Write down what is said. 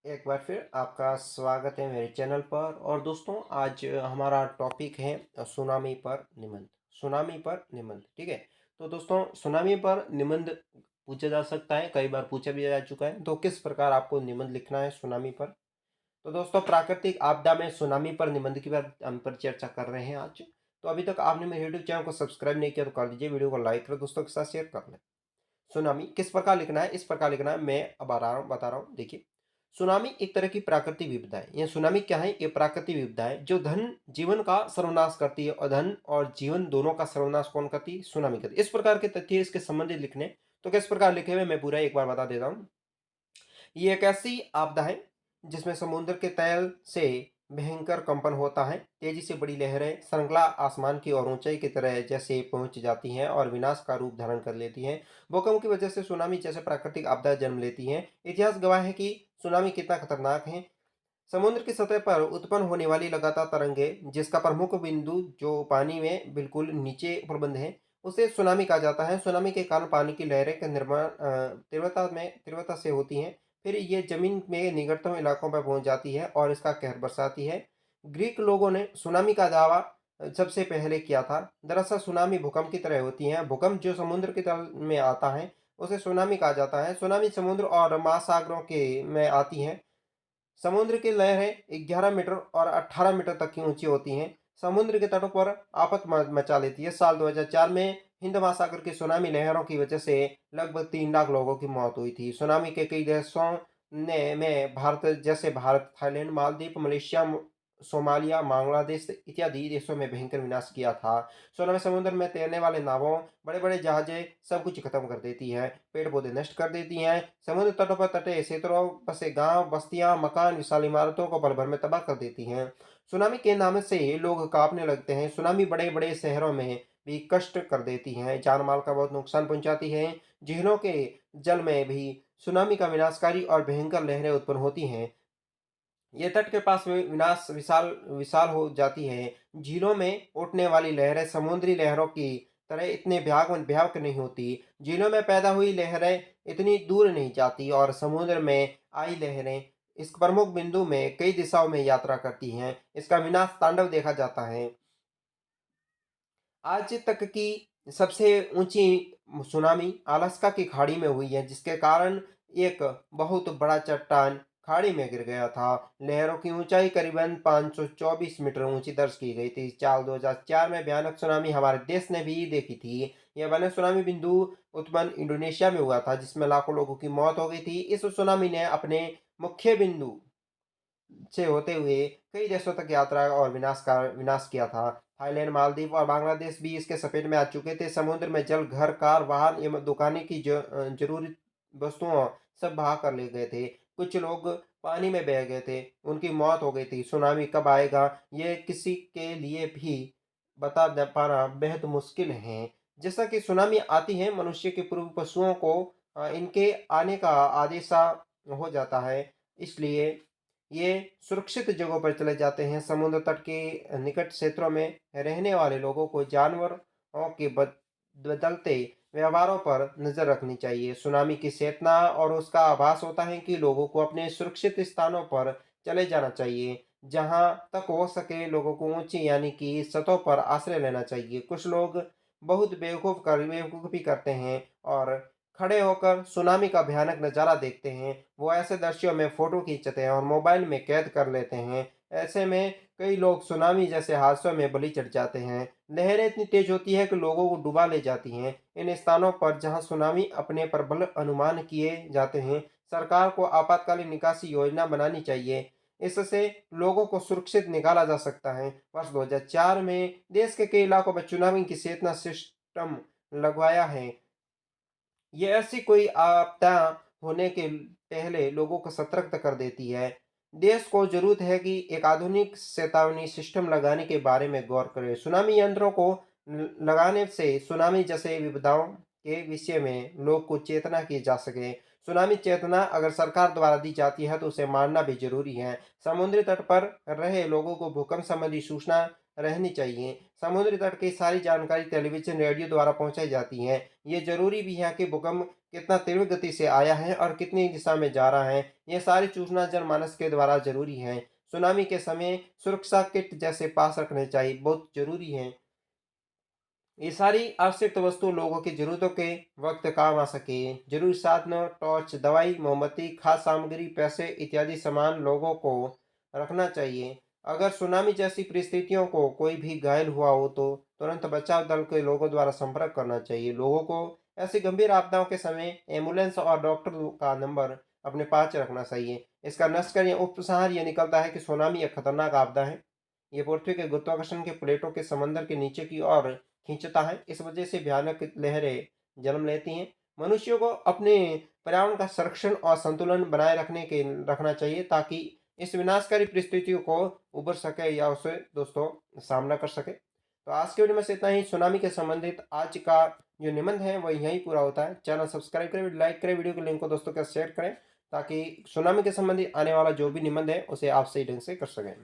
एक बार फिर आपका स्वागत है मेरे चैनल पर। और दोस्तों, आज हमारा टॉपिक है सुनामी पर निबंध। सुनामी पर निबंध, ठीक है। तो दोस्तों, सुनामी पर निबंध पूछा जा सकता है, कई बार पूछा भी जा चुका है। तो किस प्रकार आपको निबंध लिखना है सुनामी पर? तो दोस्तों, प्राकृतिक आपदा में सुनामी पर निबंध की बात हम पर चर्चा कर रहे हैं आज। तो अभी तक आपने मेरे यूट्यूब चैनल को सब्सक्राइब नहीं किया तो कर दीजिए, वीडियो को लाइक करो, दोस्तों के साथ शेयर कर लें। सुनामी किस प्रकार लिखना है, इस प्रकार लिखना है, मैं अब बता रहा हूँ। देखिए, सुनामी एक तरह की प्राकृतिक विपदा है। यह सुनामी क्या है? ये प्राकृतिक विपदा है जो धन जीवन का सर्वनाश करती है, और धन और जीवन दोनों का सर्वनाश कौन करती है? सुनामी करती है। इस प्रकार के तथ्य इसके संबंधित लिखने, तो किस प्रकार लिखे हुए मैं पूरा एक बार बता देता हूँ। ये एक ऐसी आपदा है जिसमें समुद्र के तल से भयंकर कंपन होता है, तेजी से बड़ी लहरें श्रृंखला आसमान की और ऊंचाई की तरह जैसे पहुंच जाती हैं और विनाश का रूप धारण कर लेती हैं। भूकंप की वजह से सुनामी जैसे प्राकृतिक आपदा जन्म लेती हैं। इतिहास गवाह है कि सुनामी कितना खतरनाक है। समुद्र की सतह पर उत्पन्न होने वाली लगातार तरंगें, जिसका प्रमुख बिंदु जो पानी में बिल्कुल नीचे उपलब्ध है, उसे सुनामी कहा जाता है। सुनामी के कारण पानी की लहरें का निर्माण तीव्रता से होती हैं। फिर ये जमीन में निकटतम इलाकों पर पहुंच जाती है और इसका कहर बरसाती है। ग्रीक लोगों ने सुनामी का दावा सबसे पहले किया था। दरअसल सुनामी भूकंप की तरह होती है। भूकंप जो समुद्र के तल में आता है उसे सुनामी कहा जाता है। सुनामी समुद्र और महासागरों के में आती है। समुद्र की लहरें 11 मीटर और 18 मीटर तक की ऊंची होती हैं। समुद्र के तटों पर आफत मचा लेती है। साल 2004 में हिंद महासागर की सुनामी लहरों की वजह से लगभग 3 लाख लोगों की मौत हुई थी। सुनामी के कई देशों ने में Bharat, Thailand, Maldives, Malaysia, Somalia, Bangladesh इत्यादि देशों में भयंकर विनाश किया था। सुनामी समुद्र में तैरने वाले नावों, बड़े बड़े जहाजें सब कुछ खत्म कर देती है। पेड़ पौधे नष्ट कर देती हैं। समुद्र तटों पर तटीय क्षेत्रों बसे गांव, बस्तियां, मकान, विशाल इमारतों को पल भर में तबाह कर देती हैं। सुनामी के नाम से लोग कांपने लगते हैं। सुनामी बड़े बड़े शहरों में भी कष्ट कर देती है, जान माल का बहुत नुकसान पहुंचाती है। झीलों के जल में भी सुनामी का विनाशकारी और भयंकर लहरें उत्पन्न होती हैं। ये तट के पास विनाश विशाल विशाल हो जाती है। झीलों में उठने वाली लहरें समुद्री लहरों की तरह इतने भयावह नहीं होती। झीलों में पैदा हुई लहरें इतनी दूर नहीं जाती, और समुद्र में आई लहरें इस प्रमुख बिंदु में कई दिशाओं में यात्रा करती हैं। इसका विनाश तांडव देखा जाता है। आज तक की सबसे ऊंची सुनामी अलास्का की खाड़ी में हुई है, जिसके कारण एक बहुत बड़ा चट्टान खाड़ी में गिर गया था। लहरों की ऊंचाई करीबन 524 मीटर ऊंची दर्ज की गई थी। साल 2004 में भयानक सुनामी हमारे देश ने भी देखी थी। यह भयानक सुनामी बिंदु उत्पन्न इंडोनेशिया में हुआ था, जिसमें लाखों लोगों की मौत हो गई थी। इस सुनामी ने अपने मुख्य बिंदु से होते हुए कई देशों तक यात्रा और विनाश किया था। थाईलैंड, मालदीव और बांग्लादेश भी इसके चपेट में आ चुके थे। समुद्र में जल, घर, कार, वाहन एवं दुकानें की जरूरी वस्तुओं सब बहा कर ले गए थे। कुछ लोग पानी में बह गए थे, उनकी मौत हो गई थी। सुनामी कब आएगा, ये किसी के लिए भी पाना बेहद मुश्किल है। जैसा कि सुनामी आती है, मनुष्य के पूर्व पशुओं को इनके आने का आदेशा हो जाता है। इसलिए ये सुरक्षित जगहों पर चले जाते हैं। समुद्र तट के निकट क्षेत्रों में रहने वाले लोगों को जानवरों के बदलते व्यवहारों पर नजर रखनी चाहिए। सुनामी की चेतना और उसका आभास होता है कि लोगों को अपने सुरक्षित स्थानों पर चले जाना चाहिए। जहां तक हो सके लोगों को ऊंची यानी कि सतहों पर आश्रय लेना चाहिए। कुछ लोग बहुत बेवकूफ़ी करते हैं और खड़े होकर सुनामी का भयानक नज़ारा देखते हैं। वो ऐसे दृश्यों में फ़ोटो खींचते हैं और मोबाइल में कैद कर लेते हैं। ऐसे में कई लोग सुनामी जैसे हादसों में बलि चढ़ जाते हैं। लहरें इतनी तेज होती है कि लोगों को डुबा ले जाती हैं। इन स्थानों पर जहां सुनामी अपने प्रबल अनुमान किए जाते हैं, सरकार को आपातकालीन निकासी योजना बनानी चाहिए। इससे लोगों को सुरक्षित निकाला जा सकता है। वर्ष 2004 में देश के कई इलाकों में सुनामी की चेतना सिस्टम लगवाया है। ये ऐसी कोई आपदा होने के पहले लोगों को सतर्क कर देती है। देश को जरूरत है कि एक आधुनिक चेतावनी सिस्टम लगाने के बारे में गौर करे। सुनामी यंत्रों को लगाने से सुनामी जैसे विपदाओं के विषय में लोग को चेतना की जा सके। सुनामी चेतना अगर सरकार द्वारा दी जाती है तो उसे मानना भी जरूरी है। समुद्री तट पर रहे लोगों को भूकंप संबंधी सूचना रहनी चाहिए। समुद्री तट की सारी जानकारी टेलीविज़न, रेडियो द्वारा पहुँचाई जाती है। ये ज़रूरी भी है कि भूकंप कितना तीव्र गति से आया है और कितनी दिशा में जा रहा है। ये सारी सूचना जनमानस के द्वारा ज़रूरी है। सुनामी के समय सुरक्षा किट जैसे पास रखने चाहिए, बहुत ज़रूरी हैं। ये सारी आवश्यक वस्तु लोगों की ज़रूरतों के वक़्त काम आ सके। ज़रूरी साधनों, टॉर्च, दवाई, मोमबत्ती, खाद्य सामग्री, पैसे इत्यादि सामान लोगों को रखना चाहिए। अगर सुनामी जैसी परिस्थितियों को कोई भी घायल हुआ हो तो तुरंत बचाव दल के लोगों द्वारा संपर्क करना चाहिए। लोगों को ऐसी गंभीर आपदाओं के समय एम्बुलेंस और डॉक्टर का नंबर अपने पास रखना चाहिए। इसका निष्कर्ष या उपसंहार ये निकलता है कि सुनामी एक खतरनाक आपदा है। ये पृथ्वी के गुरुत्वाकर्षण के प्लेटों के समंदर के नीचे की ओर खींचता है। इस वजह से भयानक लहरें जन्म लेती हैं। मनुष्यों को अपने पर्यावरण का संरक्षण और संतुलन बनाए रखना चाहिए ताकि इस विनाशकारी परिस्थितियों को उबर सके या उसे दोस्तों सामना कर सके। तो आज के वीडियो में से इतना ही। सुनामी के संबंधित आज का जो निबंध है वह यहीं पूरा होता है। चैनल सब्सक्राइब करें, लाइक करें, वीडियो के लिंक को दोस्तों के साथ शेयर करें ताकि सुनामी के संबंधित आने वाला जो भी निबंध है उसे आप सही ढंग से कर सकें।